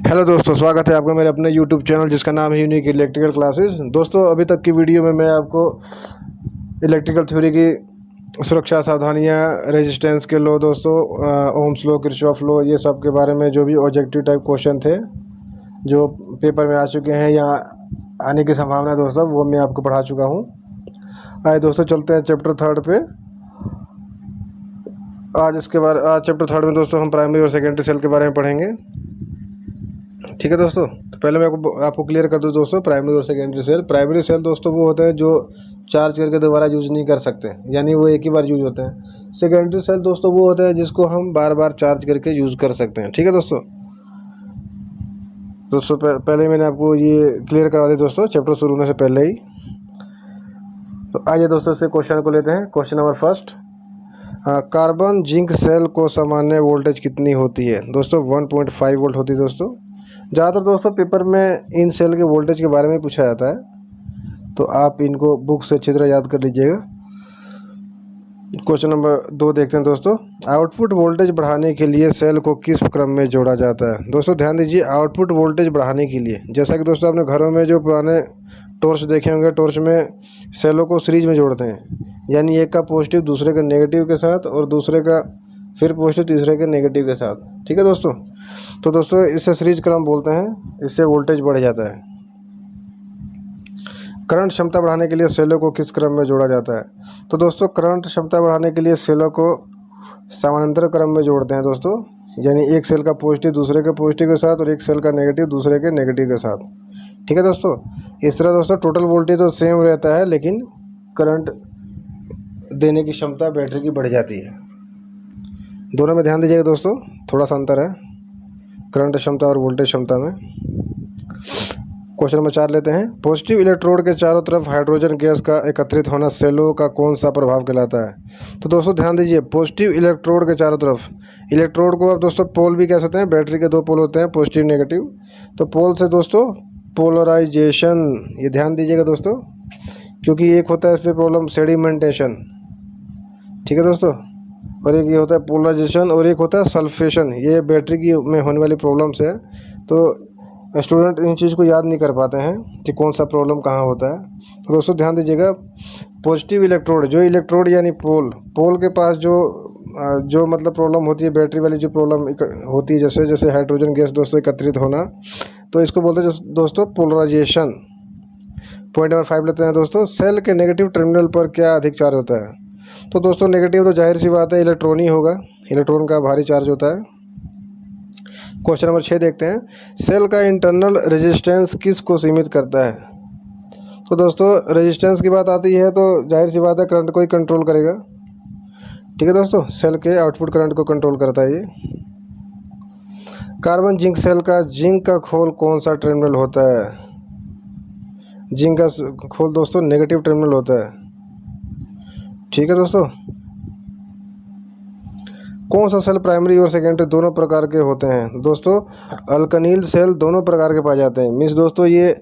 Hello दोस्तों, स्वागत है आपका मेरे अपने यूट्यूब चैनल जिसका नाम है यूनिक इलेक्ट्रिकल क्लासेस। दोस्तों, अभी तक की वीडियो में मैं आपको इलेक्ट्रिकल थ्योरी की सुरक्षा सावधानियां, रेजिस्टेंस के लॉ दोस्तों, ओम्स लॉ, किरचॉफ लॉ, ये सब के बारे में जो भी ऑब्जेक्टिव टाइप क्वेश्चन थे जो पेपर में आ चुके हैं या आने की संभावना है दोस्तों, वो मैं आपको पढ़ा चुका हूँ। आइए दोस्तों, चलते हैं चैप्टर 3 पे। आज चैप्टर 3 में दोस्तों हम प्राइमरी और सेकेंडरी सेल के बारे में पढ़ेंगे। ठीक है दोस्तों, तो पहले मैं आपको क्लियर कर दूं दोस्तों, प्राइमरी और सेकेंडरी सेल। प्राइमरी सेल दोस्तों वो होते हैं जो चार्ज करके दोबारा यूज़ नहीं कर सकते, यानी वो एक ही बार यूज़ होते हैं। सेकेंडरी सेल दोस्तों वो होते हैं जिसको हम बार बार चार्ज करके यूज़ कर सकते हैं। ठीक है दोस्तों, पहले मैंने आपको ये क्लियर करा दिया दोस्तों, चैप्टर शुरू होने से पहले ही। तो आइए दोस्तों से क्वेश्चन को लेते हैं। Question number first, carbon zinc cell को सामान्य वोल्टेज कितनी होती है? दोस्तों 1.5 वोल्ट होती है दोस्तों। ज़्यादातर दोस्तों पेपर में इन सेल के वोल्टेज के बारे में पूछा जाता है, तो आप इनको बुक से अच्छी तरह याद कर लीजिएगा। क्वेश्चन नंबर 2 देखते हैं दोस्तों। आउटपुट वोल्टेज बढ़ाने के लिए सेल को किस क्रम में जोड़ा जाता है? दोस्तों ध्यान दीजिए, आउटपुट वोल्टेज बढ़ाने के लिए, जैसा कि दोस्तों आपने घरों में जो पुराने टॉर्च देखे होंगे, टॉर्च में सेलों को सीरीज में जोड़ते हैं, यानी एक का पॉजिटिव दूसरे के नेगेटिव के साथ और दूसरे का फिर पॉजिटिव तीसरे के नेगेटिव के साथ। ठीक है दोस्तों, तो दोस्तों इसे सीरीज क्रम बोलते हैं, इससे वोल्टेज बढ़ जाता है। करंट क्षमता बढ़ाने के लिए सेलों को किस क्रम में जोड़ा जाता है? तो दोस्तों करंट क्षमता बढ़ाने के लिए सेलों को समानांतर क्रम में जोड़ते हैं दोस्तों, यानी एक सेल का पॉजिटिव दूसरे के पॉजिटिव के साथ और एक सेल का नेगेटिव दूसरे के नेगेटिव के साथ। ठीक है दोस्तों, इस तरह दोस्तों टोटल वोल्टेज तो सेम रहता है, लेकिन करंट देने की क्षमता बैटरी की बढ़ जाती है। दोनों में ध्यान दीजिएगा दोस्तों, थोड़ा सा अंतर है करंट क्षमता और वोल्टेज क्षमता में। क्वेश्चन नंबर 4 लेते हैं। पॉजिटिव इलेक्ट्रोड के चारों तरफ हाइड्रोजन गैस का एकत्रित होना सेलों का कौन सा प्रभाव कहलाता है? तो दोस्तों ध्यान दीजिए, पॉजिटिव इलेक्ट्रोड के चारों तरफ, इलेक्ट्रोड को आप दोस्तों पोल भी कह सकते हैं, बैटरी के 2 पोल होते हैं, पॉजिटिव नेगेटिव। तो पोल से दोस्तों पोलराइजेशन, ये ध्यान दीजिएगा दोस्तों, क्योंकि एक होता है इस पर प्रॉब्लम सेडिमेंटेशन। ठीक है दोस्तों, और एक ये होता है पोलराइजेशन और एक होता है सल्फेशन। ये बैटरी की में होने वाली प्रॉब्लम्स है, तो स्टूडेंट इन चीज़ को याद नहीं कर पाते हैं कि कौन सा प्रॉब्लम कहाँ होता है। तो दोस्तों ध्यान दीजिएगा, पॉजिटिव इलेक्ट्रोड, जो इलेक्ट्रोड यानी पोल के पास जो मतलब प्रॉब्लम होती है, बैटरी वाली जो प्रॉब्लम होती है, जैसे जैसे हाइड्रोजन गैस दोस्तों एकत्रित होना, तो इसको बोलते हैं दोस्तों पोलराइजेशन। पॉइंट नंबर 5 लेते हैं दोस्तों। सेल के नेगेटिव टर्मिनल पर क्या अधिक चार्ज होता है? तो दोस्तों नेगेटिव तो जाहिर सी बात है इलेक्ट्रॉन ही होगा, इलेक्ट्रॉन का भारी चार्ज होता है। क्वेश्चन नंबर 6 देखते हैं। सेल का इंटरनल रेजिस्टेंस किस को सीमित करता है? तो दोस्तों रेजिस्टेंस की बात आती है तो जाहिर सी बात है करंट को ही कंट्रोल करेगा। ठीक है दोस्तों, सेल के आउटपुट करंट को कंट्रोल करता है ये। कार्बन जिंक सेल का जिंक का खोल कौन सा टर्मिनल होता है? जिंक का खोल दोस्तों नेगेटिव टर्मिनल होता है। ठीक है दोस्तों, कौन सा सेल प्राइमरी और सेकेंडरी दोनों प्रकार के होते हैं? दोस्तों अल्कनील सेल दोनों प्रकार के पाए जाते हैं। मीन्स दोस्तों ये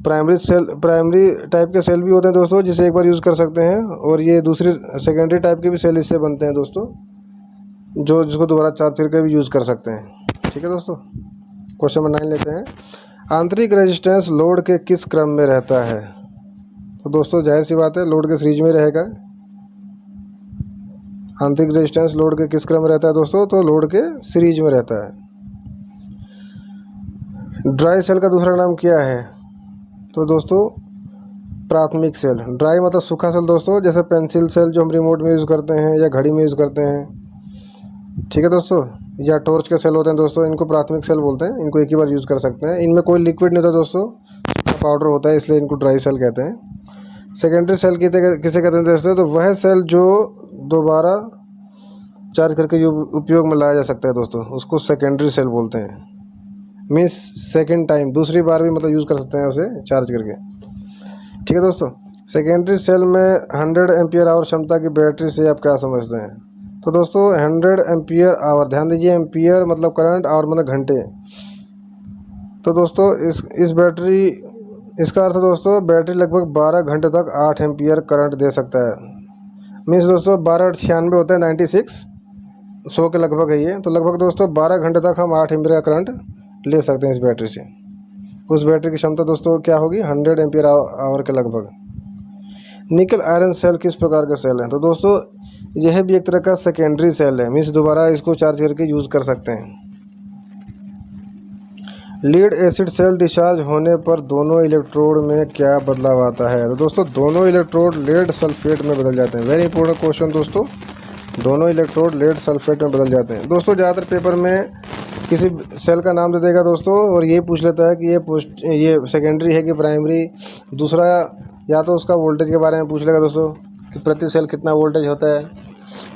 प्राइमरी टाइप के सेल भी होते हैं दोस्तों, जिसे एक बार यूज़ कर सकते हैं, और ये दूसरी सेकेंडरी टाइप के भी सेल इससे बनते हैं दोस्तों, जिसको दोबारा चार्ज करके भी यूज़ कर सकते हैं। ठीक है दोस्तों, क्वेश्चन नंबर 9 लेते हैं। आंतरिक रेजिस्टेंस लोड के किस क्रम में रहता है? तो दोस्तों जाहिर सी बात है लोड के सीरीज में रहेगा। आंतरिक रेजिस्टेंस लोड के किस क्रम में रहता है दोस्तों? तो लोड के सीरीज में रहता है। ड्राई सेल का दूसरा नाम क्या है? तो दोस्तों प्राथमिक सेल। ड्राई मतलब सूखा सेल दोस्तों, जैसे पेंसिल सेल जो हम रिमोट में यूज़ करते हैं या घड़ी में यूज़ करते हैं। ठीक है दोस्तों, या टॉर्च के सेल होते हैं दोस्तों, इनको प्राथमिक सेल बोलते हैं। इनको एक ही बार यूज़ कर सकते हैं, इनमें कोई लिक्विड नहीं होता दोस्तों, पाउडर होता है, इसलिए इनको ड्राई सेल कहते हैं। सेकेंडरी सेल किसे कहते हैं दोस्तों? तो वह सेल जो दोबारा चार्ज करके जो उपयोग में लाया जा सकता है दोस्तों, उसको सेकेंडरी सेल बोलते हैं। मीन्स सेकेंड टाइम, दूसरी बार भी मतलब यूज़ कर सकते हैं उसे चार्ज करके। ठीक है दोस्तों, सेकेंडरी सेल में 100 एम्पियर आवर क्षमता की बैटरी से आप क्या समझते हैं? तो दोस्तों 100 एम्पियर आवर, ध्यान दीजिए, एम्पियर मतलब करंट, आवर मतलब घंटे। तो दोस्तों इस बैटरी, इसका अर्थ दोस्तों बैटरी लगभग 12 घंटे तक 8 एम्पियर करंट दे सकता है। मीन्स दोस्तों 12/96 होता है, 96 100 के लगभग है ये, तो लगभग दोस्तों 12 घंटे तक हम 8 एम्पियर का करंट ले सकते हैं इस बैटरी से। उस बैटरी की क्षमता दोस्तों क्या होगी, 100 एम्पियर आवर के लगभग। निकल आयरन सेल किस प्रकार का सेल है, तो दोस्तों यह भी एक तरह का सेकेंडरी सेल है, मीन्स दोबारा इसको चार्ज करके यूज़ कर सकते हैं। लीड एसिड सेल डिस्चार्ज होने पर दोनों इलेक्ट्रोड में क्या बदलाव आता है, तो दोस्तों दोनों इलेक्ट्रोड लेड सल्फेट में बदल जाते हैं। वेरी इंपॉर्टेंट क्वेश्चन दोस्तों, दोनों इलेक्ट्रोड लेड सल्फेट में बदल जाते हैं। दोस्तों ज़्यादातर पेपर में किसी सेल का नाम दे देगा दोस्तों, और ये पूछ लेता है कि ये सेकेंडरी है कि प्राइमरी। दूसरा या तो उसका वोल्टेज के बारे में पूछ लेगा दोस्तों कि प्रति सेल कितना वोल्टेज होता है,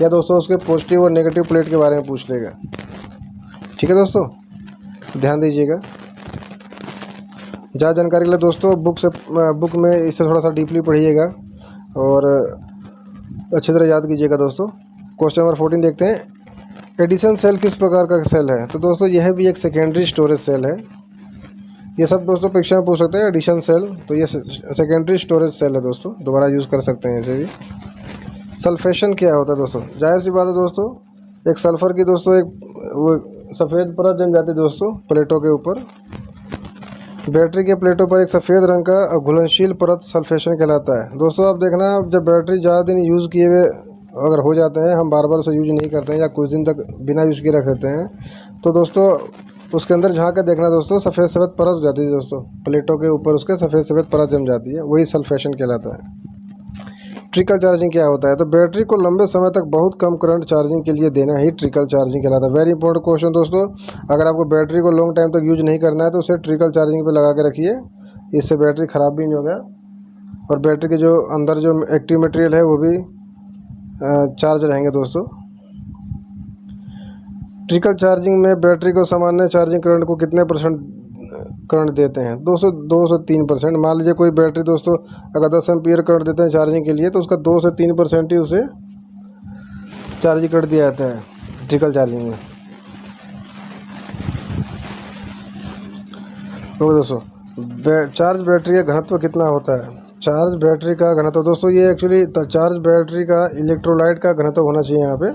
या दोस्तों उसके पॉजिटिव और नेगेटिव प्लेट के बारे में पूछ लेगा। ठीक है दोस्तों, ध्यान दीजिएगा। ज़्यादा जानकारी के लिए दोस्तों बुक में इससे थोड़ा सा डीपली पढ़िएगा और अच्छी तरह याद कीजिएगा दोस्तों। क्वेश्चन नंबर 14 देखते हैं। एडिशन सेल किस प्रकार का सेल है, तो दोस्तों यह भी एक सेकेंडरी स्टोरेज सेल है। ये सब दोस्तों परीक्षा में पूछ सकते हैं। एडिशन सेल, तो ये सेकेंडरी स्टोरेज सेल है दोस्तों, दोबारा यूज़ कर सकते हैं इसे भी। सल्फेशन क्या होता है दोस्तों, जाहिर सी बात है दोस्तों, एक सल्फ़र की दोस्तों एक वो सफ़ेद परत जम जाती है दोस्तों प्लेटों के ऊपर। बैटरी के प्लेटों पर एक सफ़ेद रंग का घुलनशील परत सल्फेशन कहलाता है। दोस्तों आप देखना, जब बैटरी ज़्यादा दिन यूज़ किए हुए अगर हो जाते हैं, हम बार बार उसे यूज नहीं करते हैं या कुछ दिन तक बिना यूज़ किए रख देते हैं, तो दोस्तों उसके अंदर झाँक कर देखना दोस्तों, सफ़ेद सफ़ेद परत हो जाती है दोस्तों प्लेटों के ऊपर, उसके सफ़ेद सफ़ेद परत जम जाती है, वही सल्फेशन कहलाता है। ट्रिकल चार्जिंग क्या होता है, तो बैटरी को लंबे समय तक बहुत कम करंट चार्जिंग के लिए देना ही ट्रिकल चार्जिंग कहलाता है। वेरी इंपॉर्टेंट क्वेश्चन दोस्तों, अगर आपको बैटरी को लॉन्ग टाइम तक यूज नहीं करना है तो उसे ट्रिकल चार्जिंग पे लगा के रखिए, इससे बैटरी ख़राब भी नहीं होगा और बैटरी के जो अंदर जो एक्टिव मटेरियल है वो भी चार्ज रहेंगे दोस्तों। ट्रिकल चार्जिंग में बैटरी को सामान्य चार्जिंग करंट को कितने % करंट देते हैं, 2 से 3%। मान लीजिए कोई बैटरी दोस्तों अगर 10 एम्पीयर करंट देते हैं चार्जिंग के लिए, तो उसका 2 से 3% ही उसे चार्जिंग करंट दिया जाता है ट्रिकल चार्जिंग में। तो दोस्तों चार्ज बैटरी का घनत्व कितना होता है, चार्ज बैटरी का घनत्व दोस्तों, ये एक्चुअली चार्ज बैटरी का इलेक्ट्रोलाइट का घनत्व होना चाहिए यहाँ पे।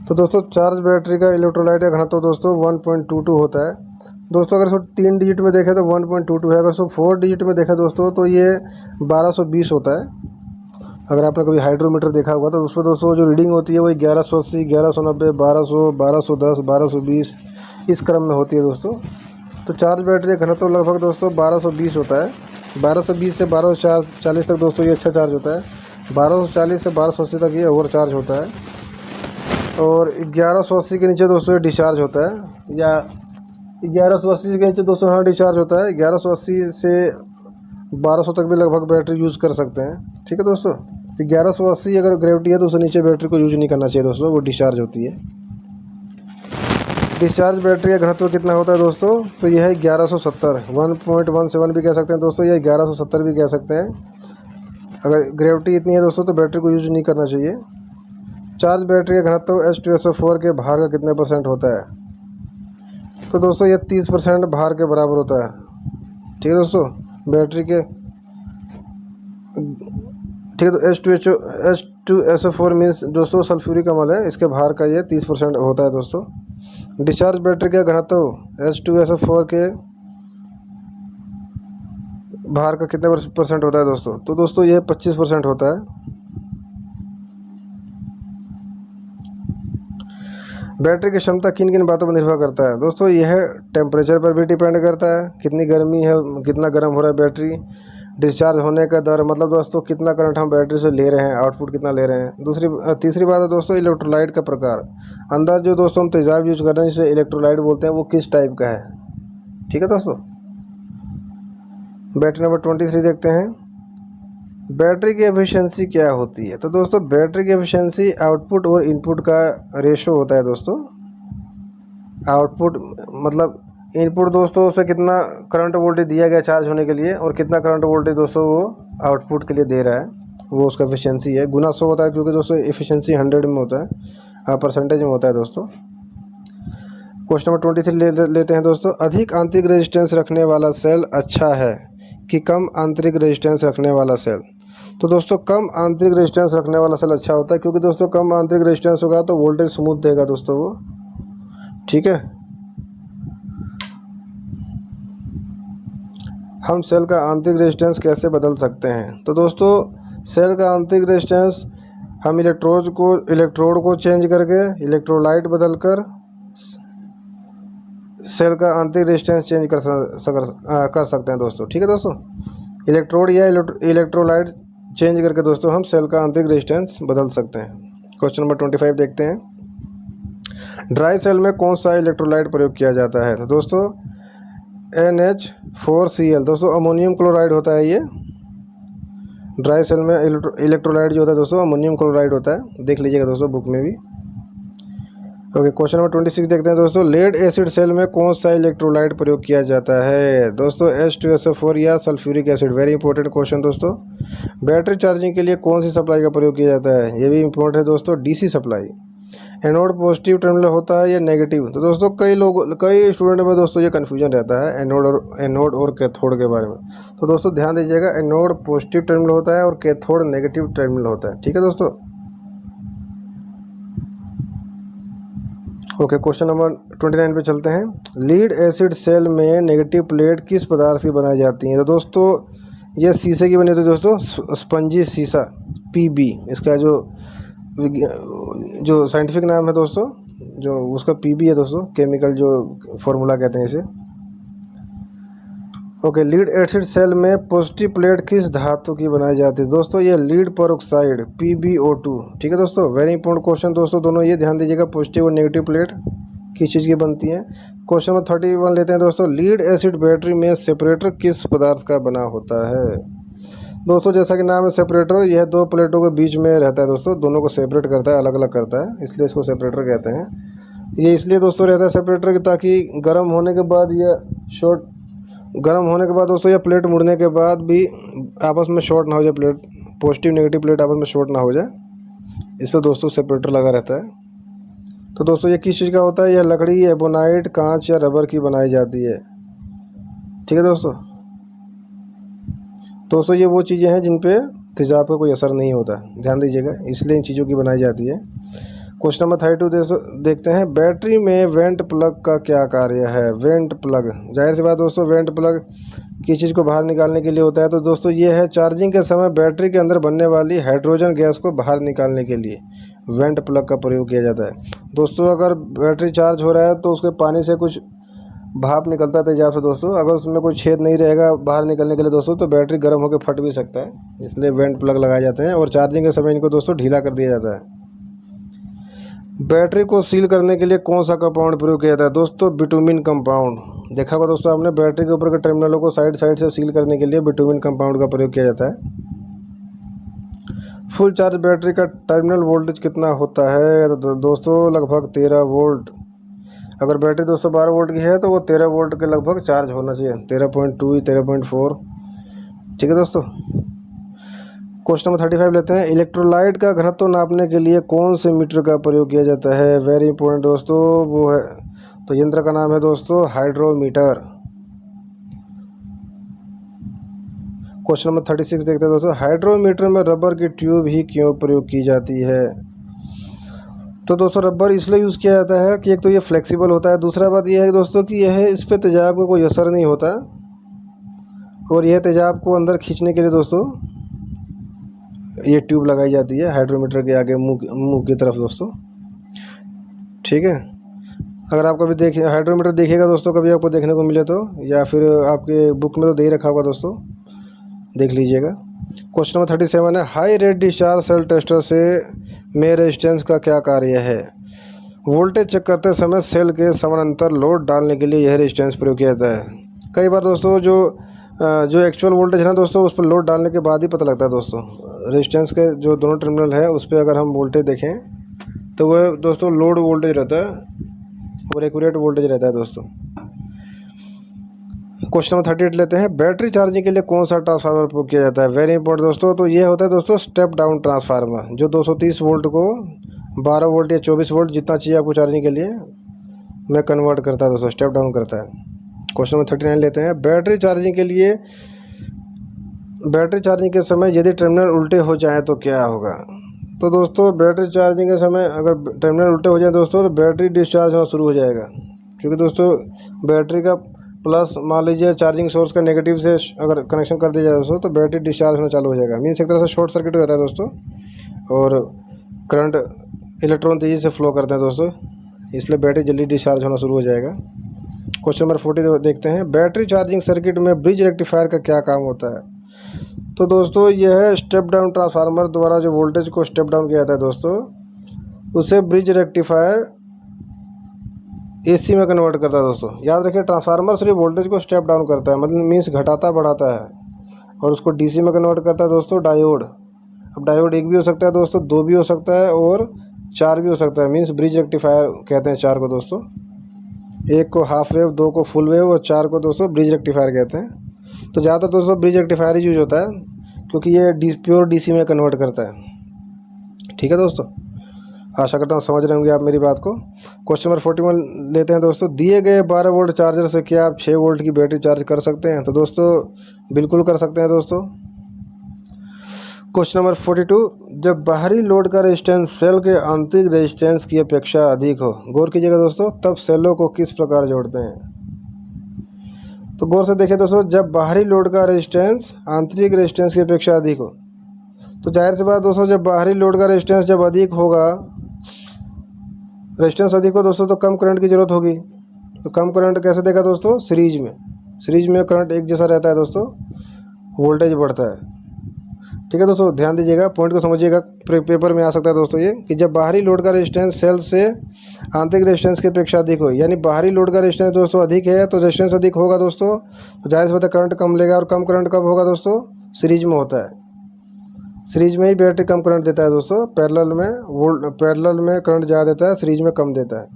तो दोस्तों चार्ज बैटरी का इलेक्ट्रोलाइट का घनत्व दोस्तों 1.22 होता है दोस्तों। अगर इसको 3 डिजिट में देखें तो 1.22 है, अगर इसको 4 डिजिट में देखें दोस्तों तो ये 1220 होता है। अगर आपने कभी हाइड्रोमीटर देखा होगा तो उसमें दोस्तों जो रीडिंग होती है वही 1180, 1190, 1200, 1210, 1220 इस क्रम में होती है दोस्तों। तो चार्ज बैटरी का घनत्व लगभग दोस्तों 1220 होता है। 1220 से 1240 तक दोस्तों ये अच्छा चार्ज होता है। 1240 से 1280 तक ये ओवर चार्ज होता है और 1180 के नीचे दोस्तों ये डिस्चार्ज होता है, या 1180 के नीचे दोस्तों हाँ डिस्चार्ज होता है। 1180 से 1200 तक भी लगभग बैटरी यूज़ कर सकते हैं। ठीक है दोस्तों, 1180 अगर ग्रेविटी है तो उससे नीचे बैटरी को यूज नहीं करना चाहिए दोस्तों, वो डिस्चार्ज होती है। डिस्चार्ज बैटरी का घनत्व कितना होता है दोस्तों, तो यह है 1170, 1.17 भी कह सकते हैं दोस्तों, या 1170 भी कह सकते हैं। अगर ग्रेविटी इतनी है दोस्तों तो बैटरी को यूज नहीं करना चाहिए। चार्ज बैटरी का घनत्व H2SO4 के भार का कितने % होता है, तो दोस्तों ये 30% भार के बराबर होता है। ठीक है दोस्तों, बैटरी के ठीक है, तो H2SO4 मीन्स दोस्तों सल्फ्यूरिक अम्ल है, इसके भार का ये 30% होता है दोस्तों। डिस्चार्ज बैटरी का घनत्व H2SO4 के भार का कितने % होता है दोस्तों, तो दोस्तों ये 25% होता है। बैटरी की क्षमता किन किन बातों पर निर्भर करता है दोस्तों, यह टेम्परेचर पर भी डिपेंड करता है, कितनी गर्मी है, कितना गर्म हो रहा है बैटरी। डिस्चार्ज होने का दर, मतलब दोस्तों कितना करंट हम बैटरी से ले रहे हैं, आउटपुट कितना ले रहे हैं। तीसरी बात है दोस्तों इलेक्ट्रोलाइट का प्रकार, अंदर जो दोस्तों हम तेजाब यूज कर रहे हैं जिसे इलेक्ट्रोलाइट बोलते हैं वो किस टाइप का है। ठीक है दोस्तों, बैटरी नंबर 23 देखते हैं। बैटरी की एफिशिएंसी क्या होती है, तो दोस्तों बैटरी की एफिशिएंसी आउटपुट और इनपुट का रेशो होता है दोस्तों। आउटपुट मतलब इनपुट दोस्तों से कितना करंट वोल्टेज दिया गया चार्ज होने के लिए और कितना करंट वोल्टेज दोस्तों वो आउटपुट के लिए दे रहा है, वो उसका एफिशिएंसी है। गुना 100 होता है क्योंकि दोस्तों एफिशिएंसी 100 में होता है, परसेंटेज में होता है दोस्तों। क्वेश्चन नंबर 23 लेते हैं दोस्तों। अधिक आंतरिक रेजिस्टेंस रखने वाला सेल अच्छा है कि कम आंतरिक रेजिस्टेंस रखने वाला सेल, तो दोस्तों कम आंतरिक रेजिस्टेंस रखने वाला सेल अच्छा होता है, क्योंकि दोस्तों कम आंतरिक रेजिस्टेंस होगा तो वोल्टेज स्मूथ देगा दोस्तों वो। ठीक है, हम सेल का आंतरिक रेजिस्टेंस कैसे बदल सकते हैं? तो दोस्तों सेल का आंतरिक रेजिस्टेंस हम इलेक्ट्रोड को चेंज करके इलेक्ट्रोलाइट बदल कर सेल का आंतरिक रेजिस्टेंस चेंज कर सकते हैं दोस्तों। ठीक है दोस्तों, इलेक्ट्रोड या इलेक्ट्रोलाइट चेंज करके दोस्तों हम सेल का आंतरिक रेजिस्टेंस बदल सकते हैं। क्वेश्चन नंबर 25 देखते हैं। ड्राई सेल में कौन सा इलेक्ट्रोलाइट प्रयोग किया जाता है? तो दोस्तों NH4Cl दोस्तों अमोनियम क्लोराइड होता है। ये ड्राई सेल में इलेक्ट्रोलाइट जो होता है दोस्तों अमोनियम क्लोराइड होता है, देख लीजिएगा दोस्तों बुक में भी। ओके, क्वेश्चन नंबर 26 देखते हैं दोस्तों। लेड एसिड सेल में कौन सा इलेक्ट्रोलाइट प्रयोग किया जाता है? दोस्तों H2SO4 या sulphuric acid. Very important question दोस्तों। बैटरी चार्जिंग के लिए कौन सी सप्लाई का प्रयोग किया जाता है? ये भी इंपॉर्टेंट है दोस्तों, DC supply. Anode positive terminal होता है या नेगेटिव? तो दोस्तों कई स्टूडेंट में दोस्तों ये कन्फ्यूजन रहता है एनोड और कैथोड के बारे में। तो दोस्तों ध्यान दीजिएगा, एनोड पॉजिटिव टर्मिनल होता है और कैथोड नेगेटिव टर्मिनल होता है। ठीक है दोस्तों। ओके, क्वेश्चन नंबर 29 पे चलते हैं। लीड एसिड सेल में नेगेटिव प्लेट किस पदार्थ की बनाई जाती है? तो दोस्तों ये शीशे की बनी होती है दोस्तों, स्पंजी शीशा, PB इसका जो साइंटिफिक नाम है दोस्तों, जो उसका PB है दोस्तों, केमिकल जो फॉर्मूला कहते हैं इसे। ओके, लीड एसिड सेल में पॉजिटिव प्लेट किस धातु की बनाई जाती है? दोस्तों ये लीड पेरोक्साइड, PbO2। ठीक है दोस्तों, वेरी इंपॉर्टेंट क्वेश्चन दोस्तों, दोनों ये ध्यान दीजिएगा, पॉजिटिव और नेगेटिव प्लेट किस चीज़ की बनती है। क्वेश्चन नंबर 31 लेते हैं दोस्तों। लीड एसिड बैटरी में सेपरेटर किस पदार्थ का बना होता है? दोस्तों जैसा कि नाम है सेपरेटर, यह दो प्लेटों के बीच में रहता है दोस्तों, दोनों को सेपरेट करता है, अलग अलग करता है, इसलिए इसको सेपरेटर कहते हैं। ये इसलिए दोस्तों रहता है सेपरेटर ताकि गर्म होने के बाद दोस्तों यह प्लेट मुड़ने के बाद भी आपस में शॉर्ट ना हो जाए, प्लेट पॉजिटिव नेगेटिव प्लेट आपस में शॉर्ट ना हो जाए, इससे दोस्तों सेपरेटर लगा रहता है। तो दोस्तों ये किस चीज़ का होता है? यह लकड़ी, एबोनाइट, कांच या रबर की बनाई जाती है। ठीक है दोस्तों ये वो चीज़ें हैं जिन पे तेजाब का कोई असर नहीं होता, ध्यान दीजिएगा, इसलिए इन चीज़ों की बनाई जाती है। क्वेश्चन नंबर 32 देखते हैं। बैटरी में वेंट प्लग का क्या कार्य है? वेंट प्लग, जाहिर सी बात दोस्तों, वेंट प्लग किस चीज़ को बाहर निकालने के लिए होता है? तो दोस्तों ये है चार्जिंग के समय बैटरी के अंदर बनने वाली हाइड्रोजन गैस को बाहर निकालने के लिए वेंट प्लग का प्रयोग किया जाता है। दोस्तों अगर बैटरी चार्ज हो रहा है तो उसके पानी से कुछ भाप निकलता है तेजाब से दोस्तों, अगर उसमें कोई छेद नहीं रहेगा बाहर निकलने के लिए दोस्तों, तो बैटरी गर्म होकर फट भी सकता है, इसलिए वेंट प्लग लगाए जाते हैं। और चार्जिंग के समय इनको दोस्तों ढीला कर दिया जाता है। बैटरी को सील करने के लिए कौन सा कंपाउंड प्रयोग किया जाता है? दोस्तों बिटुमिन कंपाउंड। देखा होगा दोस्तों आपने, बैटरी के ऊपर के टर्मिनलों को साइड से सील करने के लिए बिटुमिन कंपाउंड का प्रयोग किया जाता है। फुल चार्ज बैटरी का टर्मिनल वोल्टेज कितना होता है? तो दोस्तों लगभग 13 वोल्ट। अगर बैटरी दोस्तों 12 वोल्ट की है तो वो 13 वोल्ट के लगभग चार्ज होना चाहिए, 13.2 13.4। ठीक है दोस्तों। क्वेश्चन नंबर 35 लेते हैं। इलेक्ट्रोलाइट का घनत्व नापने के लिए कौन से मीटर का प्रयोग किया जाता है? वेरी इंपॉर्टेंट दोस्तों, वो है तो यंत्र का नाम है दोस्तों हाइड्रोमीटर। क्वेश्चन नंबर 36 देखते हैं दोस्तों। हाइड्रोमीटर में रबर की ट्यूब ही क्यों प्रयोग की जाती है? तो दोस्तों रबर इसलिए यूज़ किया जाता है कि एक तो ये फ्लेक्सिबल होता है, दूसरा बात यह है दोस्तों कि यह इस पर तेजाब का कोई असर नहीं होता, और यह तेजाब को अंदर खींचने के लिए दोस्तों ये ट्यूब लगाई जाती है हाइड्रोमीटर के आगे मुंह की तरफ दोस्तों। ठीक है, अगर आप कभी हाइड्रोमीटर देखिएगा दोस्तों, कभी आपको देखने को मिले तो, या फिर आपके बुक में तो दे ही रखा होगा दोस्तों, देख लीजिएगा। क्वेश्चन नंबर 37 है। High rate discharge cell tester से में रेजिस्टेंस का क्या कार्य है? वोल्टेज चेक करते समय सेल के समानांतर लोड डालने के लिए यह रेजिस्टेंस प्रयोग किया जाता है। कई बार दोस्तों जो एक्चुअल वोल्टेज है ना दोस्तों, उस पर लोड डालने के बाद ही पता लगता है दोस्तों। रेजिस्टेंस के जो दोनों टर्मिनल है उस पर अगर हम वोल्टेज देखें तो वह दोस्तों लोड वोल्टेज रहता है और एक्यूरेट वोल्टेज रहता है दोस्तों। क्वेश्चन नंबर 38 लेते हैं। बैटरी चार्जिंग के लिए कौन सा ट्रांसफार्मर प्रयोग किया जाता है? वेरी इंपॉर्टेंट दोस्तों, तो ये होता है दोस्तों स्टेप डाउन ट्रांसफार्मर, जो 230 वोल्ट को 12 वोल्ट या 24 वोल्ट जितना चाहिए आपको चार्जिंग के लिए मैं कन्वर्ट करता है दोस्तों, स्टेप डाउन करता है। क्वेश्चन नंबर 39 लेते हैं। बैटरी चार्जिंग के समय यदि टर्मिनल उल्टे हो जाएं तो क्या होगा? तो दोस्तों बैटरी चार्जिंग के समय अगर टर्मिनल उल्टे हो जाए दोस्तों, तो बैटरी डिस्चार्ज होना शुरू हो जाएगा, क्योंकि दोस्तों बैटरी का प्लस मान लीजिए चार्जिंग सोर्स का नेगेटिव से अगर कनेक्शन कर दिया जाए दोस्तों तो बैटरी डिस्चार्ज होना चालू हो जाएगा। मीन्स एक तरह से शॉर्ट सर्किट हो जाता है दोस्तों, और करंट इलेक्ट्रॉन तेज़ी से फ्लो करते हैं दोस्तों, इसलिए बैटरी जल्दी डिस्चार्ज होना शुरू हो जाएगा। क्वेश्चन नंबर 40 देखते हैं, बैटरी चार्जिंग सर्किट में ब्रिज रेक्टिफायर का क्या काम होता है। तो दोस्तों यह स्टेप डाउन ट्रांसफार्मर द्वारा जो वोल्टेज को स्टेप डाउन किया जाता है दोस्तों, उसे ब्रिज रेक्टिफायर एसी में कन्वर्ट करता है दोस्तों। याद रखिए, ट्रांसफार्मर सिर्फ वोल्टेज को स्टेप डाउन करता है, मतलब मीन्स घटाता बढ़ाता है, और उसको डीसी में कन्वर्ट करता है दोस्तों डायोड। अब डायोड एक भी हो सकता है दोस्तों, दो भी हो सकता है, और चार भी हो सकता है। मीन्स ब्रिज रेक्टिफायर कहते हैं चार को दोस्तों, एक को हाफ वेव, दो को फुल वेव, और चार को दोस्तों ब्रिज रेक्टिफायर कहते हैं। तो ज़्यादातर दोस्तों ब्रिज रेक्टिफायर ही यूज होता है, क्योंकि ये प्योर डीसी में कन्वर्ट करता है। ठीक है दोस्तों, आशा करता हूँ समझ रहे होंगे आप मेरी बात को। क्वेश्चन नंबर 41 लेते हैं दोस्तों, दिए गए 12 वोल्ट चार्जर से क्या आप 6 वोल्ट की बैटरी चार्ज कर सकते हैं। तो दोस्तों बिल्कुल कर सकते हैं दोस्तों। क्वेश्चन नंबर 42, जब बाहरी लोड का रेजिस्टेंस सेल के आंतरिक रेजिस्टेंस की अपेक्षा अधिक हो, गौर कीजिएगा दोस्तों, तब सेलों को किस प्रकार जोड़ते हैं। तो गौर से देखिए दोस्तों, जब बाहरी लोड का रेजिस्टेंस आंतरिक रेजिस्टेंस की अपेक्षा अधिक हो, तो जाहिर सी बात दोस्तों, जब बाहरी लोड का रेजिस्टेंस जब अधिक होगा, रेजिस्टेंस अधिक हो दोस्तों, तो कम करंट की ज़रूरत होगी। तो कम करंट कैसे देगा दोस्तों, सीरीज में करंट एक जैसा रहता है दोस्तों, वोल्टेज बढ़ता है। ठीक है दोस्तों, ध्यान दीजिएगा, पॉइंट को समझिएगा, पेपर में आ सकता है दोस्तों ये, कि जब बाहरी लोड का रेजिस्टेंस सेल से आंतरिक रेजिस्टेंस की अपेक्षा अधिक हो, यानी बाहरी लोड का रेजिस्टेंस दोस्तों अधिक है, तो रेजिस्टेंस अधिक होगा दोस्तों, तो जाहिर सी बात है करंट कम लेगा। और कम करंट कब होगा दोस्तों, सीरीज में होता है। सीरीज में ही बैटरी कम करंट देता है दोस्तों, पैरेलल में करंट ज़्यादा देता है, सीरीज में कम देता है।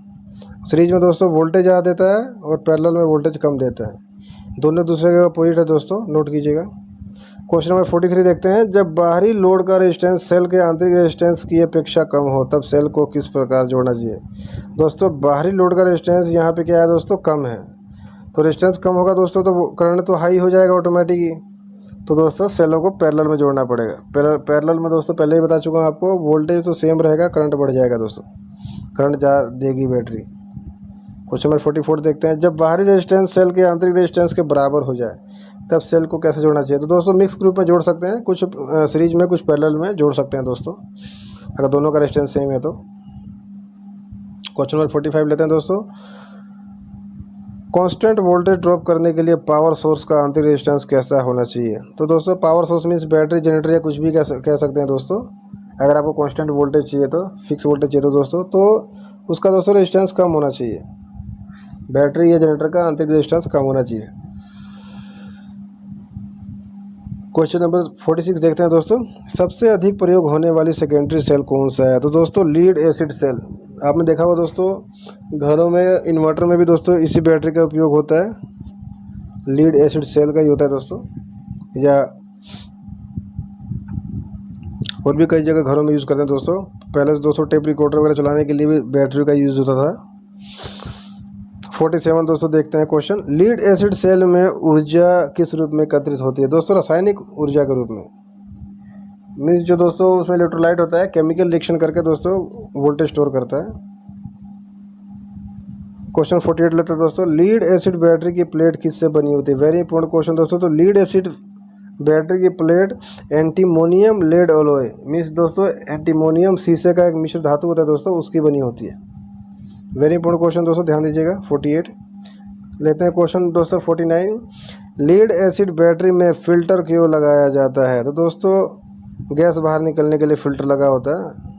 सीरीज में दोस्तों वोल्टेज ज़्यादा देता है, और पैरेलल में वोल्टेज कम देता है। दोनों दूसरे के अपोजिट है दोस्तों, नोट कीजिएगा। क्वेश्चन नंबर 43 देखते हैं, जब बाहरी लोड का रेजिस्टेंस सेल के आंतरिक रेजिस्टेंस की अपेक्षा कम हो, तब सेल को किस प्रकार जोड़ना चाहिए। दोस्तों बाहरी लोड का रेजिस्टेंस यहाँ पे क्या है दोस्तों, कम है, तो रेजिस्टेंस कम होगा दोस्तों, तो करंट तो हाई हो जाएगा ऑटोमेटिक ही। तो दोस्तों सेलों को पैरेलल में जोड़ना पड़ेगा। पैरेलल में दोस्तों पहले ही बता चुका हूँ आपको, वोल्टेज तो सेम रहेगा, करंट बढ़ जाएगा दोस्तों, करंट ज़्यादा देगी बैटरी। क्वेश्चन नंबर 44 देखते हैं, जब बाहरी रेजिस्टेंस सेल के आंतरिक रेजिस्टेंस के बराबर हो जाए, तब सेल को कैसे जोड़ना चाहिए। तो दोस्तों मिक्स ग्रुप में जोड़ सकते हैं, कुछ सीरीज में कुछ पैरेलल में जोड़ सकते हैं दोस्तों, अगर दोनों का रेजिस्टेंस सेम है तो। क्वेश्चन नंबर 45 लेते हैं दोस्तों, कांस्टेंट वोल्टेज ड्रॉप करने के लिए पावर सोर्स का आंतरिक रेजिस्टेंस कैसा होना चाहिए। तो दोस्तों power source means battery, generator या कुछ भी कह सकते हैं दोस्तों। अगर आपको कांस्टेंट वोल्टेज चाहिए, तो फिक्स वोल्टेज चाहिए तो दोस्तों, तो उसका दोस्तों रेजिस्टेंस कम होना चाहिए, बैटरी या जनरेटर का आंतरिक रेजिस्टेंस कम होना चाहिए। क्वेश्चन नंबर 46 देखते हैं दोस्तों, सबसे अधिक प्रयोग होने वाली सेकेंडरी सेल कौन सा है। तो दोस्तों लीड एसिड सेल, आपने देखा होगा दोस्तों घरों में, इन्वर्टर में भी दोस्तों इसी बैटरी का उपयोग होता है, लीड एसिड सेल का ही होता है दोस्तों, या और भी कई जगह घरों में यूज़ करते हैं दोस्तों। पहले दोस्तों टेप रिकॉर्डर वगैरह चलाने के लिए भी बैटरी का यूज़ होता था। 47 दोस्तों देखते हैं क्वेश्चन, लीड एसिड सेल में ऊर्जा किस रूप में एकत्रित होती है। दोस्तों रासायनिक ऊर्जा के रूप में, मीन्स जो दोस्तों उसमें इलेक्ट्रोलाइट होता है, केमिकल रिएक्शन करके दोस्तों वोल्टेज स्टोर करता है। क्वेश्चन 48 लेते हैं दोस्तों, लीड एसिड बैटरी की प्लेट किससे बनी होती है। वेरी इंपॉर्टेंट क्वेश्चन दोस्तों। तो लीड एसिड बैटरी की plate antimonium lead alloy, means दोस्तों एंटीमोनियम शीशे का एक मिश्र धातु होता है दोस्तों, उसकी बनी होती है। वेरी इंपॉर्टेंट क्वेश्चन दोस्तों, ध्यान दीजिएगा। 48 लेते हैं क्वेश्चन दोस्तों 49, लीड एसिड बैटरी में फ़िल्टर क्यों लगाया जाता है। तो दोस्तों गैस बाहर निकलने के लिए फ़िल्टर लगा होता है।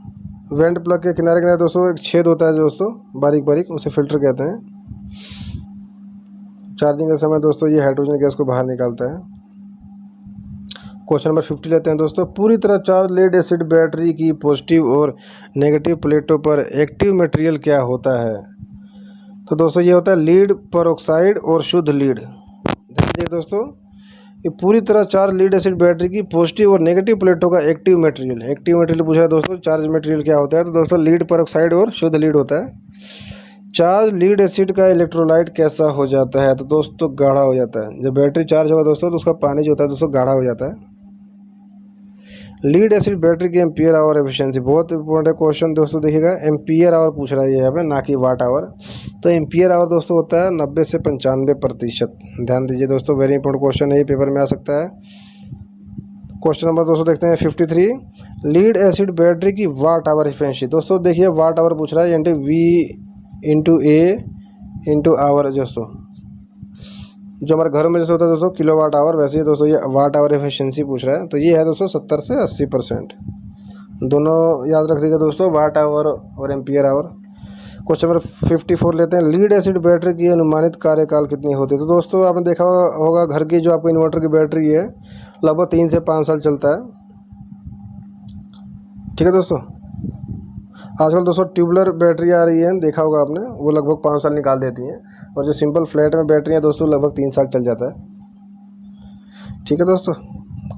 वेंट प्लग के किनारे किनारे दोस्तों एक छेद होता है दोस्तों, बारीक बारीक, उसे फ़िल्टर कहते हैं। चार्जिंग के समय दोस्तों ये हाइड्रोजन गैस को बाहर निकालता है। क्वेश्चन नंबर 50 लेते हैं दोस्तों, पूरी तरह चार्ज लीड एसिड बैटरी की पॉजिटिव और नेगेटिव प्लेटों पर एक्टिव मटेरियल क्या होता है। तो दोस्तों ये होता है लीड पेरोक्साइड और शुद्ध लीड। ध्यान दीजिए दोस्तों, ये पूरी तरह चार्ज लीड एसिड बैटरी की पॉजिटिव और नेगेटिव प्लेटों का एक्टिव मटेरियल। एक्टिव मटेरियल पूछा है दोस्तों, चार्ज मटेरियल क्या होता है। तो दोस्तों लीड पेरोक्साइड और शुद्ध लीड होता है। चार्ज लीड एसिड का इलेक्ट्रोलाइट कैसा हो जाता है। तो दोस्तों गाढ़ा हो जाता है। जब बैटरी चार्ज होगा दोस्तों तो उसका पानी जो होता है दोस्तों गाढ़ा हो जाता है। लीड एसिड बैटरी की एम्पियर आवर एफिशिएंसी, बहुत इंपॉर्टेंट क्वेश्चन दोस्तों, देखिएगा एम्पियर आवर पूछ रहा है यहाँ पे, ना कि वाट आवर। तो एम्पियर आवर दोस्तों होता है 90 से 95%। ध्यान दीजिए दोस्तों, वेरी इंपॉर्टेंट क्वेश्चन है, ये पेपर में आ सकता है। क्वेश्चन नंबर दोस्तों देखते हैं 53, लीड एसिड बैटरी की वाट आवर एफिशिएंसी। दोस्तों देखिए वाट आवर पूछ रहा है, यानी V into A into hour दोस्तों, जो हमारे घरों में जैसे होता है दोस्तों किलो वाट आवर, वैसे ही दोस्तों ये वाट आवर एफिशिएंसी पूछ रहा है। तो ये है दोस्तों 70 से 80%, दोनों याद रख दीजिएगा दोस्तों, वाट आवर और एम्पियर आवर। क्वेश्चन नंबर 54 लेते हैं, लीड एसिड बैटरी की अनुमानित कार्यकाल कितनी होती है। तो दोस्तों आपने देखा होगा घर की जो आपको इन्वर्टर की बैटरी है लगभग 3 से 5 साल चलता है। ठीक है दोस्तों, आजकल दोस्तों ट्यूबलर बैटरी आ रही है, देखा होगा आपने, वो लगभग 5 साल निकाल देती हैं, और जो सिंपल फ्लैट में बैटरी है दोस्तों लगभग 3 साल चल जाता है। ठीक है दोस्तों,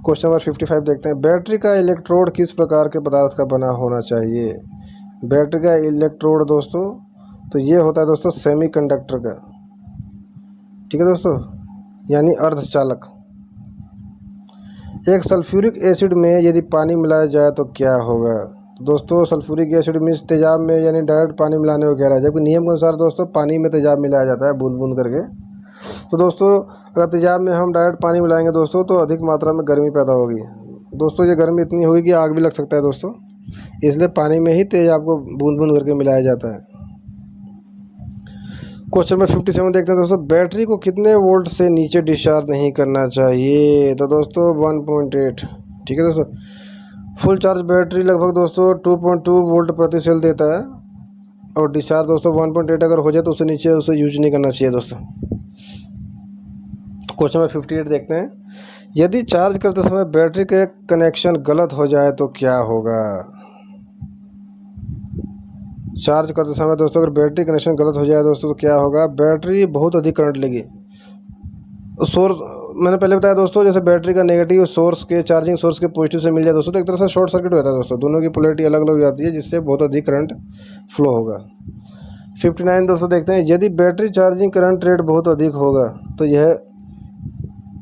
क्वेश्चन नंबर 55 देखते हैं, बैटरी का इलेक्ट्रोड किस प्रकार के पदार्थ का बना होना चाहिए। बैटरी का इलेक्ट्रोड दोस्तों तो ये होता है दोस्तों सेमीकंडक्टर का। ठीक है दोस्तों, यानी अर्धचालक। एक सल्फ्यूरिक एसिड में यदि पानी मिलाया जाए तो क्या होगा। दोस्तों सल्फ्यूरिक एसिड मीन्स तेजाब में, यानी डायरेक्ट पानी मिलाने वगैरह, जबकि नियम के अनुसार दोस्तों पानी में तेजाब मिलाया जाता है बूंद बूंद करके। तो दोस्तों अगर तेजाब में हम डायरेक्ट पानी मिलाएंगे दोस्तों तो अधिक मात्रा में गर्मी पैदा होगी दोस्तों, ये गर्मी इतनी होगी कि आग भी लग सकता है दोस्तों, इसलिए पानी में ही तेजाब को बूंद बूंद करके मिलाया जाता है। क्वेश्चन नंबर 57 देखते हैं दोस्तों, बैटरी को कितने वोल्ट से नीचे डिस्चार्ज नहीं करना चाहिए। तो दोस्तों 1.8। ठीक है दोस्तों, फुल चार्ज बैटरी लगभग दोस्तों 2.2 वोल्ट प्रति सेल देता है, और डिस्चार्ज दोस्तों 1.8 अगर हो जाए तो उससे नीचे उसे यूज नहीं करना चाहिए दोस्तों। क्वेश्चन नंबर 58 देखते हैं, यदि चार्ज करते समय बैटरी का कनेक्शन गलत हो जाए तो क्या होगा। चार्ज करते समय दोस्तों अगर बैटरी कनेक्शन गलत हो जाए दोस्तों तो क्या होगा, बैटरी बहुत अधिक करंट लेगी। सोर्स मैंने पहले बताया दोस्तों, जैसे बैटरी का नेगेटिव सोर्स के चार्जिंग सोर्स के पॉजिटिव से मिल जाए दोस्तों तो एक तरह से शॉर्ट सर्किट होता है दोस्तों, दोनों की पोलैरिटी अलग अलग हो जाती है, जिससे बहुत अधिक करंट फ्लो होगा। 59 दोस्तों देखते हैं, यदि बैटरी चार्जिंग करंट रेट बहुत अधिक होगा तो यह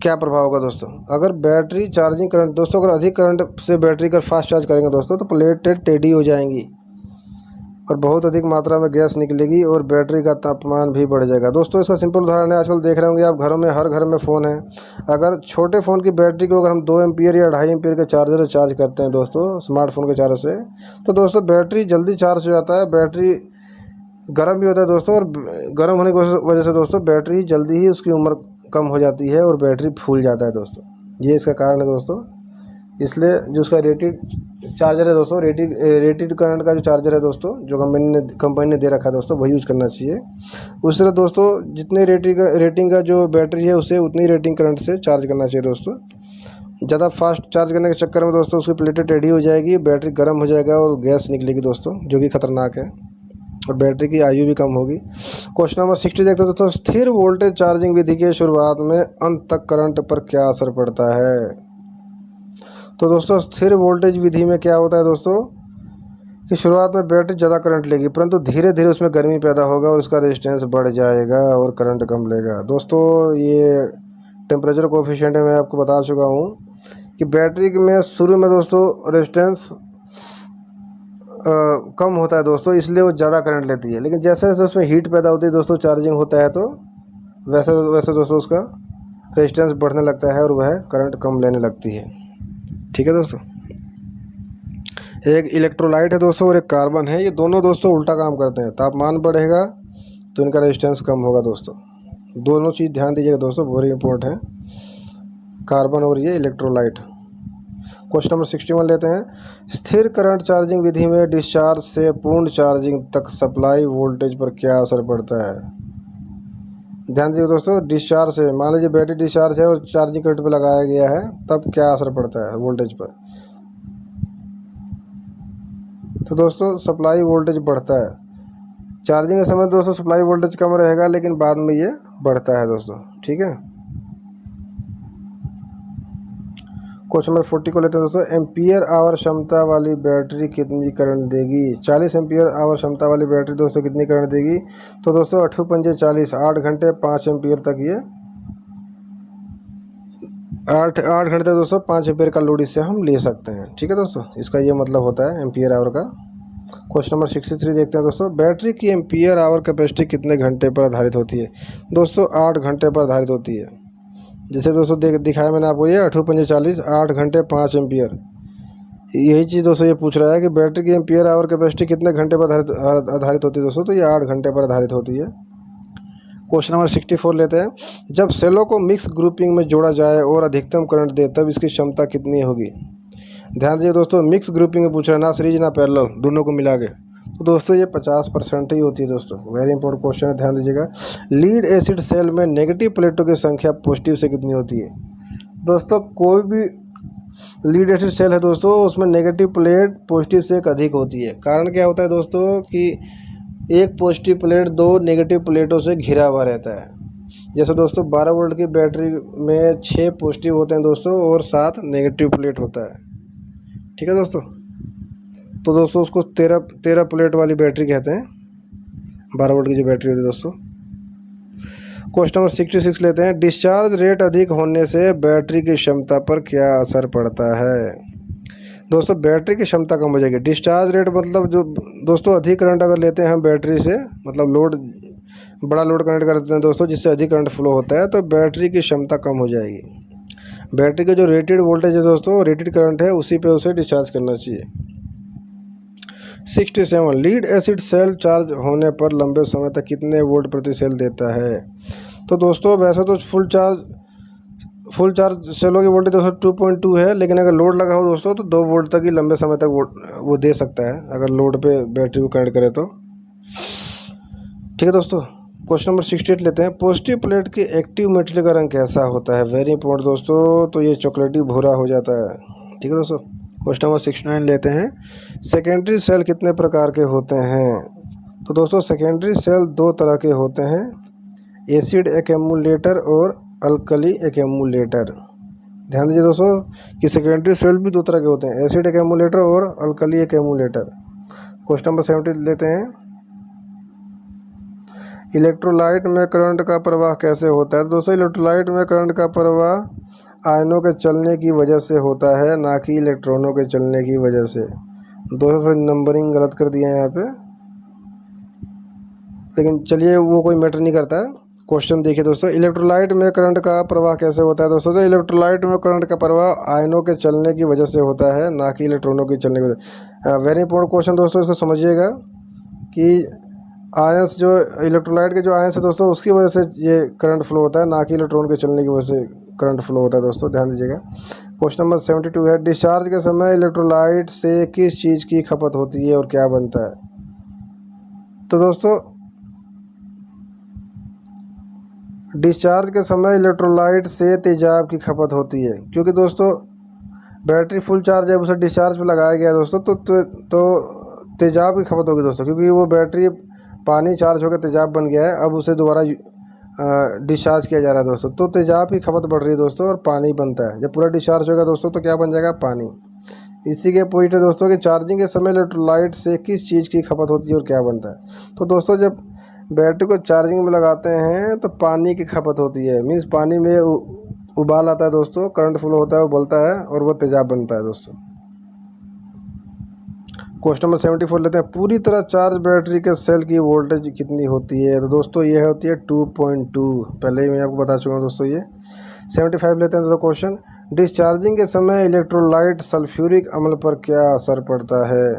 क्या प्रभाव होगा दोस्तों। अगर बैटरी चार्जिंग करंट दोस्तों अगर अधिक करंट से बैटरी का फास्ट चार्ज करेंगे दोस्तों तो प्लेटें टेढ़ी हो जाएंगी और बहुत अधिक मात्रा में गैस निकलेगी और बैटरी का तापमान भी बढ़ जाएगा। दोस्तों इसका सिंपल उदाहरण है, आजकल देख रहे होंगे आप घरों में, हर घर में फ़ोन है। अगर छोटे फ़ोन की बैटरी को अगर हम 2 एम्पियर या 2.5 एम्पियर के चार्जर से चार्ज करते हैं दोस्तों, स्मार्टफोन के चार्जर से, तो दोस्तों बैटरी जल्दी चार्ज हो जाता है, बैटरी गर्म भी होता है दोस्तों, और गर्म होने की वजह से दोस्तों बैटरी जल्दी ही उसकी उम्र कम हो जाती है और बैटरी फूल जाता है दोस्तों, ये इसका कारण है दोस्तों। इसलिए जो उसका रेटेड चार्जर है दोस्तों, रेटेड करंट का जो चार्जर है दोस्तों, जो कंपनी ने दे रखा है दोस्तों, वही यूज़ करना चाहिए। उस तरह दोस्तों जितने रेटिंग का जो बैटरी है उसे उतनी रेटिंग करंट से चार्ज करना चाहिए दोस्तों। ज़्यादा फास्ट चार्ज करने के चक्कर में दोस्तों उसकी प्लेटें टेढ़ी हो जाएगी, बैटरी गर्म हो जाएगा और गैस निकलेगी दोस्तों, जो कि खतरनाक है, और बैटरी की आयु भी कम होगी। क्वेश्चन नंबर 60 देखते हैं दोस्तों, स्थिर वोल्टेज चार्जिंग विधि के शुरुआत में अंत तक करंट पर क्या असर पड़ता है। तो दोस्तों स्थिर वोल्टेज विधि में क्या होता है दोस्तों कि शुरुआत में बैटरी ज़्यादा करंट लेगी, परंतु धीरे धीरे उसमें गर्मी पैदा होगा और उसका रेजिस्टेंस बढ़ जाएगा और करंट कम लेगा। दोस्तों ये टेम्परेचर कोफिशिएंट मैं आपको बता चुका हूँ कि बैटरी में शुरू में दोस्तों रेजिस्टेंस कम होता है दोस्तों, इसलिए वो ज़्यादा करंट लेती है, लेकिन जैसे जैसे उसमें हीट पैदा होती है दोस्तों, चार्जिंग होता है, तो वैसे वैसे दोस्तों उसका रेजिस्टेंस बढ़ने लगता है और वह करंट कम लेने लगती है। ठीक है दोस्तों, एक इलेक्ट्रोलाइट है दोस्तों और एक कार्बन है, ये दोनों दोस्तों उल्टा काम करते हैं। तापमान बढ़ेगा तो इनका रेजिस्टेंस कम होगा दोस्तों, दोनों चीज़ ध्यान दीजिएगा दोस्तों, वेरी इंपॉर्टेंट है, कार्बन और ये इलेक्ट्रोलाइट। क्वेश्चन नंबर 61 लेते हैं, स्थिर करंट चार्जिंग विधि में डिस्चार्ज से पूर्ण चार्जिंग तक सप्लाई वोल्टेज पर क्या असर पड़ता है। ध्यान दीजिए दोस्तों, डिस्चार्ज से, मान लीजिए बैटरी डिस्चार्ज है और चार्जिंग करंट पे लगाया गया है, तब क्या असर पड़ता है वोल्टेज पर। तो दोस्तों सप्लाई वोल्टेज बढ़ता है, चार्जिंग के समय दोस्तों सप्लाई वोल्टेज कम रहेगा, लेकिन बाद में ये बढ़ता है दोस्तों। ठीक है, क्वेश्चन नंबर 40 को लेते हैं दोस्तों, एम्पियर आवर क्षमता वाली बैटरी कितनी करंट देगी। 40 एम्पियर आवर क्षमता वाली बैटरी दोस्तों कितनी करंट देगी। तो दोस्तों 8 पंजे 40, 8 घंटे 5 एम्पियर तक ये 8 8 घंटे तक दोस्तों 5 एम्पियर का लोड इससे हम ले सकते हैं। ठीक है दोस्तों, इसका ये मतलब होता है एम्पियर आवर का। क्वेश्चन नंबर 63 देखते हैं दोस्तों, बैटरी की एम्पियर आवर कैपेसिटी कितने घंटे पर आधारित होती है? दोस्तों 8 घंटे पर आधारित होती है। जैसे दोस्तों दिखाया मैंने आपको, ये 8 पंजे 40, 8 घंटे 5 एम्पियर। यही चीज़ दोस्तों ये पूछ रहा है कि बैटरी की एम्पियर आवर कैपेसिटी कितने घंटे पर आधारित होती है दोस्तों, तो ये 8 घंटे पर आधारित होती है। क्वेश्चन नंबर 64 लेते हैं, जब सेलों को मिक्स ग्रुपिंग में जोड़ा जाए और अधिकतम करंट दे तब इसकी क्षमता कितनी होगी? ध्यान दीजिए दोस्तों, मिक्स ग्रुपिंग में पूछ रहा है, ना सीरीज ना पैरेलल, दोनों को मिला के। तो दोस्तों ये 50% ही होती है दोस्तों। वेरी इंपॉर्टेंट क्वेश्चन है, ध्यान दीजिएगा। लीड एसिड सेल में नेगेटिव प्लेटों की संख्या पॉजिटिव से कितनी होती है? दोस्तों कोई भी लीड एसिड सेल है दोस्तों, उसमें नेगेटिव प्लेट पॉजिटिव से एक अधिक होती है। कारण क्या होता है दोस्तों कि एक पॉजिटिव प्लेट 2 नेगेटिव प्लेटों से घिरा हुआ रहता है। जैसे दोस्तों 12 वोल्ट की बैटरी में 6 पॉजिटिव होते हैं दोस्तों और 7 नेगेटिव प्लेट होता है। ठीक है दोस्तों, तो दोस्तों उसको 13 प्लेट वाली बैटरी कहते हैं, 12 वोल्ट की जो बैटरी होती है दोस्तों। क्वेश्चन नंबर 66 लेते हैं, डिस्चार्ज रेट अधिक होने से बैटरी की क्षमता पर क्या असर पड़ता है? दोस्तों बैटरी की क्षमता कम हो जाएगी। डिस्चार्ज रेट मतलब जो दोस्तों अधिक करंट अगर लेते हैं हम बैटरी से, मतलब लोड बड़ा लोड कनेक्ट करते हैं दोस्तों, जिससे अधिक करंट फ्लो होता है, तो बैटरी की क्षमता कम हो जाएगी। बैटरी का जो रेटेड वोल्टेज है दोस्तों, रेटेड करंट है, उसी पे उसे डिस्चार्ज करना चाहिए। 67, लीड एसिड सेल चार्ज होने पर लंबे समय तक कितने वोल्ट प्रति सेल देता है? तो दोस्तों वैसे तो फुल चार्ज सेलों की वोल्टेज दोस्तों 2.2 है, लेकिन अगर लोड लगा हो दोस्तों तो 2 वोल्ट तक ही लंबे समय तक वो दे सकता है, अगर लोड पे बैटरी को कनेक्ट करे तो। ठीक है दोस्तों, क्वेश्चन नंबर 68 लेते हैं, पॉजिटिव प्लेट की एक्टिव मेटेरियल का रंग कैसा होता है? वेरी इंपॉर्टेंट दोस्तों, तो ये चॉकलेटी भूरा हो जाता है। ठीक है दोस्तों, क्वेश्चन नंबर 69 लेते हैं, सेकेंडरी सेल कितने प्रकार के होते हैं? तो दोस्तों सेकेंडरी सेल 2 तरह के होते हैं, एसिड एक्यूमुलेटर और अल्कली एक्यूमुलेटर। ध्यान दीजिए दोस्तों कि सेकेंडरी सेल भी 2 तरह के होते हैं, एसिड एक्यूमुलेटर और अल्कली एक्यूमुलेटर। क्वेश्चन नंबर 70 लेते हैं, इलेक्ट्रोलाइट में करंट का प्रवाह कैसे होता है? दोस्तों इलेक्ट्रोलाइट में करंट का प्रवाह आयनों के चलने की वजह से होता है, ना कि इलेक्ट्रॉनों के चलने की वजह से। दोस्तों नंबरिंग गलत कर दिया है यहाँ पे, लेकिन चलिए वो कोई मैटर नहीं करता है। क्वेश्चन देखिए दोस्तों, इलेक्ट्रोलाइट में करंट का प्रवाह कैसे होता है? दोस्तों तो इलेक्ट्रोलाइट में करंट का प्रवाह आयनों के चलने की वजह से होता है, ना कि इलेक्ट्रॉनों के चलने की वजह। वेरी इंपॉर्टेंट क्वेश्चन दोस्तों, इसको समझिएगा कि आयंस जो इलेक्ट्रोलाइट के जो आयंस है दोस्तों, उसकी वजह से ये करंट फ्लो होता है, ना कि इलेक्ट्रॉन के चलने की वजह से करंट फ्लो होता है दोस्तों, ध्यान दीजिएगा। क्वेश्चन नंबर 72 है, डिस्चार्ज के समय इलेक्ट्रोलाइट से किस चीज़ की खपत होती है और क्या बनता है? तो दोस्तों डिस्चार्ज के समय इलेक्ट्रोलाइट से तेजाब की खपत होती है, क्योंकि दोस्तों बैटरी फुल चार्ज है, उसे डिस्चार्ज पे लगाया गया है दोस्तों, तो तेजाब की खपत होगी दोस्तों, क्योंकि वो बैटरी पानी चार्ज होकर तेजाब बन गया है, अब उसे दोबारा डिस्चार्ज किया जा रहा है दोस्तों, तो तेजाब की खपत बढ़ रही है दोस्तों और पानी बनता है। जब पूरा डिस्चार्ज होगा दोस्तों तो क्या बन जाएगा? पानी। इसी के पॉइंट है दोस्तों कि चार्जिंग के समय इलेक्ट्रोलाइट से किस चीज़ की खपत होती है और क्या बनता है? तो दोस्तों जब बैटरी को चार्जिंग में लगाते हैं तो पानी की खपत होती है, मीन्स पानी में उबाल आता है दोस्तों, करंट फ्लो होता है, उबलता है और वो तेजाब बनता है दोस्तों। क्वेश्चन नंबर 74 लेते हैं, पूरी तरह चार्ज बैटरी के सेल की वोल्टेज कितनी होती है? तो दोस्तों ये होती है 2.2, पहले ही मैं आपको बता चुका हूँ दोस्तों ये। 75 लेते हैं दोस्तों क्वेश्चन, डिस्चार्जिंग के समय इलेक्ट्रोलाइट सल्फ्यूरिक अम्ल पर क्या असर पड़ता है?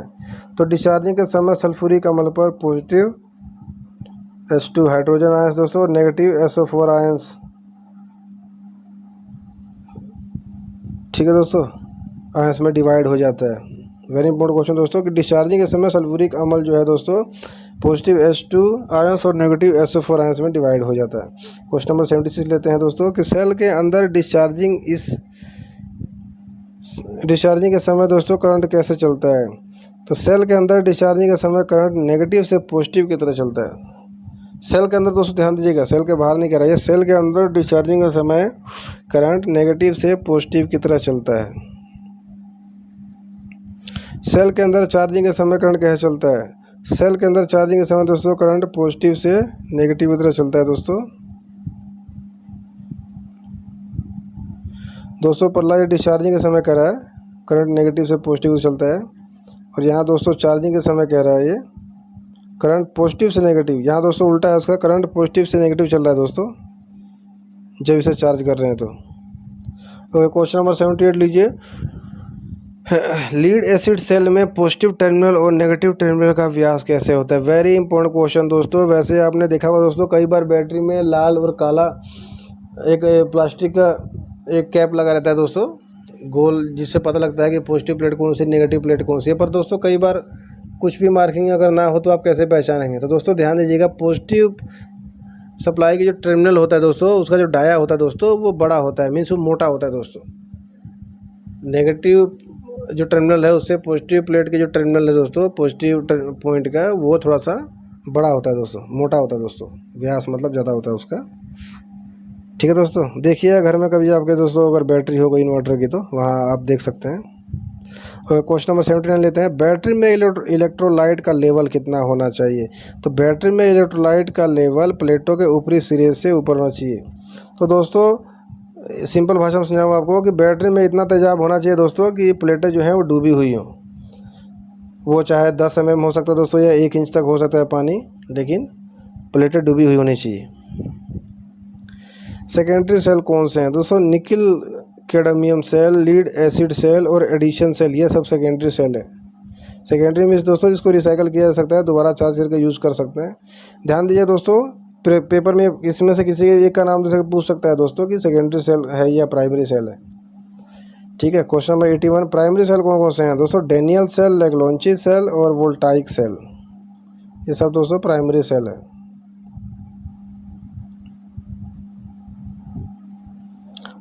तो डिस्चार्जिंग के समय सल्फ्यूरिक अम्ल पर पॉजिटिव H2 हाइड्रोजन आयंस दोस्तों, नेगेटिव SO4 आयंस। ठीक है दोस्तों, आयंस में डिवाइड हो जाता है। वेरी इंपॉर्टेंट क्वेश्चन दोस्तों कि डिस्चार्जिंग के समय सल्फ्यूरिक अम्ल जो है दोस्तों पॉजिटिव H2 आयंस और नेगेटिव SO4 आयंस में डिवाइड हो जाता है। क्वेश्चन नंबर 76 लेते हैं दोस्तों कि सेल के अंदर डिस्चार्जिंग के समय दोस्तों करंट कैसे चलता है? तो सेल के अंदर डिस्चार्जिंग के समय करंट नेगेटिव से पॉजिटिव की तरह चलता है। सेल के अंदर दोस्तों ध्यान दीजिएगा, सेल के बाहर नहीं कह रहा है, सेल के अंदर डिस्चार्जिंग के समय करंट नेगेटिव से पॉजिटिव की तरह चलता है। सेल के अंदर चार्जिंग के समय करंट कैसे चलता है? सेल के अंदर चार्जिंग के समय दोस्तों करंट पॉजिटिव से नेगेटिव की तरह चलता है दोस्तों पहला ये डिस्चार्जिंग के समय कह रहा है करंट नेगेटिव से पॉजिटिव को चलता है, और यहाँ दोस्तों चार्जिंग के समय कह रहा है ये करंट पॉजिटिव से नेगेटिव। यहाँ दोस्तों उल्टा है, उसका करंट पॉजिटिव से नेगेटिव चल रहा है दोस्तों जब इसे चार्ज कर रहे हैं तो। ओके, क्वेश्चन नंबर 78 लीजिए। लीड एसिड सेल में पॉजिटिव टर्मिनल और नेगेटिव टर्मिनल का व्यास कैसे होता है? वेरी इंपॉर्टेंट क्वेश्चन दोस्तों। वैसे आपने देखा होगा दोस्तों, कई बार बैटरी में लाल और काला एक प्लास्टिक का एक कैप लगा रहता है दोस्तों गोल, जिससे पता लगता है कि पॉजिटिव प्लेट कौन सी, नेगेटिव प्लेट कौन सी है। पर दोस्तों कई बार कुछ भी मार्किंग अगर ना हो तो आप कैसे पहचानेंगे? तो दोस्तों ध्यान दीजिएगा, पॉजिटिव सप्लाई की जो टर्मिनल होता है दोस्तों, उसका जो डाया होता है दोस्तों वो बड़ा होता है, मीन्स वो मोटा होता है दोस्तों। नेगेटिव जो टर्मिनल है उससे पॉजिटिव प्लेट के जो टर्मिनल है दोस्तों पॉजिटिव पॉइंट का, वो थोड़ा सा बड़ा होता है दोस्तों, मोटा होता है दोस्तों, व्यास मतलब ज़्यादा होता है उसका। ठीक है दोस्तों, देखिए घर में कभी आपके दोस्तों अगर बैटरी हो गई इन्वर्टर की तो वहाँ आप देख सकते हैं। क्वेश्चन नंबर 79 लेते हैं। बैटरी में इलेक्ट्रोलाइट का लेवल कितना होना चाहिए? तो बैटरी में इलेक्ट्रोलाइट का लेवल प्लेटों के ऊपरी सिरे से ऊपर होना चाहिए। तो दोस्तों सिंपल भाषा में समझाऊँ आपको कि बैटरी में इतना तेजाब होना चाहिए दोस्तों कि प्लेटें जो हैं वो डूबी हुई हों। वो चाहे 10 mm हो सकता है दोस्तों या 1 इंच तक हो सकता है पानी, लेकिन प्लेटें डूबी हुई होनी चाहिए। सेकेंडरी सेल कौन से हैं दोस्तों? Nickel cadmium cell, lead acid cell और एडिशन सेल, ये सब सेकेंडरी सेल है। सेकेंडरी मीन्स दोस्तों जिसको रिसाइकल किया जा सकता है, दोबारा चार्ज करके यूज़ कर सकते हैं। ध्यान दीजिए दोस्तों, पेपर में इसमें से किसी एक का नाम जैसे पूछ सकता है दोस्तों कि सेकेंडरी सेल है या प्राइमरी सेल है। ठीक है, क्वेश्चन नंबर 81। प्राइमरी सेल कौन कौन से हैं दोस्तों? डेनियल सेल, लेग्लांची सेल और वोल्टाइक सेल, ये सब दोस्तों प्राइमरी सेल है।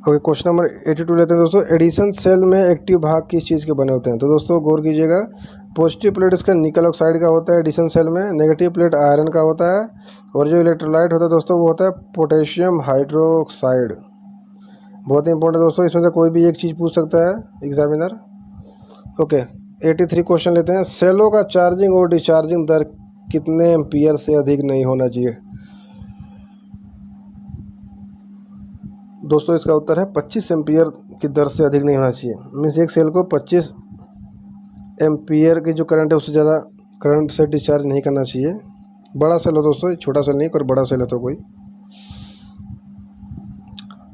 ओके, क्वेश्चन नंबर 82 लेते हैं दोस्तों। एडिशन सेल में एक्टिव भाग किस चीज़ के बने होते हैं? तो दोस्तों गौर कीजिएगा, पॉजिटिव प्लेट इसका निकल ऑक्साइड का होता है एडिशन सेल में, नेगेटिव प्लेट आयरन का होता है, और जो इलेक्ट्रोलाइट होता है दोस्तों वो होता है पोटेशियम हाइड्रोक्साइड। बहुत इंपॉर्टेंट दोस्तों, इसमें से कोई भी एक चीज़ पूछ सकता है एग्जामिनर। ओके, 83 क्वेश्चन लेते हैं। सेलों का चार्जिंग और डिस्चार्जिंग दर कितने एम्पियर से अधिक नहीं होना चाहिए? दोस्तों इसका उत्तर है 25 एम्पियर की दर से अधिक नहीं होना चाहिए। मीन्स एक सेल को 25 एम्पियर की जो करंट है उससे ज़्यादा करंट से डिस्चार्ज नहीं करना चाहिए। बड़ा सेल हो दोस्तों, छोटा सेल नहीं, कोई बड़ा सेल है तो कोई।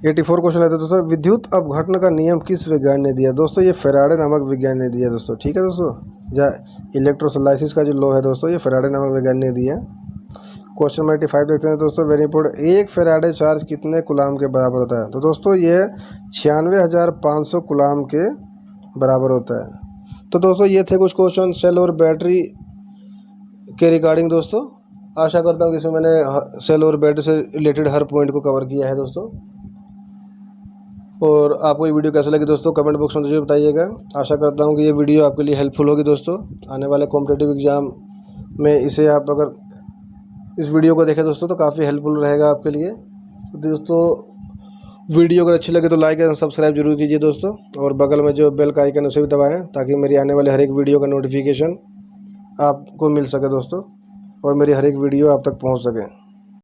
84 क्वेश्चन लेते हैं दोस्तों। विद्युत अपघटन का नियम किस विज्ञान ने दिया? दोस्तों ये फेराडे नामक विज्ञान ने दिया दोस्तों। ठीक है दोस्तों, या इलेक्ट्रोलाइसिस का जो लॉ है दोस्तों, ये फेराडे नामक विज्ञान ने दिया। क्वेश्चन नंबर 85 देखते हैं दोस्तों, वेरी इंपॉर्टेंट। एक फेराडे चार्ज कितने कूलाम के बराबर होता है? तो दोस्तों ये 96,500 कूलाम के बराबर होता है। तो दोस्तों ये थे कुछ क्वेश्चन सेल और बैटरी के रिगार्डिंग दोस्तों। आशा करता हूँ कि इसमें मैंने सेल और बैटरी से रिलेटेड हर पॉइंट को कवर किया है दोस्तों। और आपको ये वीडियो कैसा लगी दोस्तों कमेंट बॉक्स में जरूर बताइएगा। आशा करता हूँ कि ये वीडियो आपके लिए हेल्पफुल होगी दोस्तों। आने वाले कॉम्पिटिटिव एग्ज़ाम में इसे आप अगर इस वीडियो को देखें दोस्तों तो काफ़ी हेल्पफुल रहेगा आपके लिए। तो दोस्तों वीडियो अगर अच्छी लगे तो लाइक एंड सब्सक्राइब जरूर कीजिए दोस्तों, और बगल में जो बेल का आइकन उसे भी दबाएं ताकि मेरी आने वाले हर एक वीडियो का नोटिफिकेशन आपको मिल सके दोस्तों, और मेरी हर एक वीडियो आप तक पहुंच सके।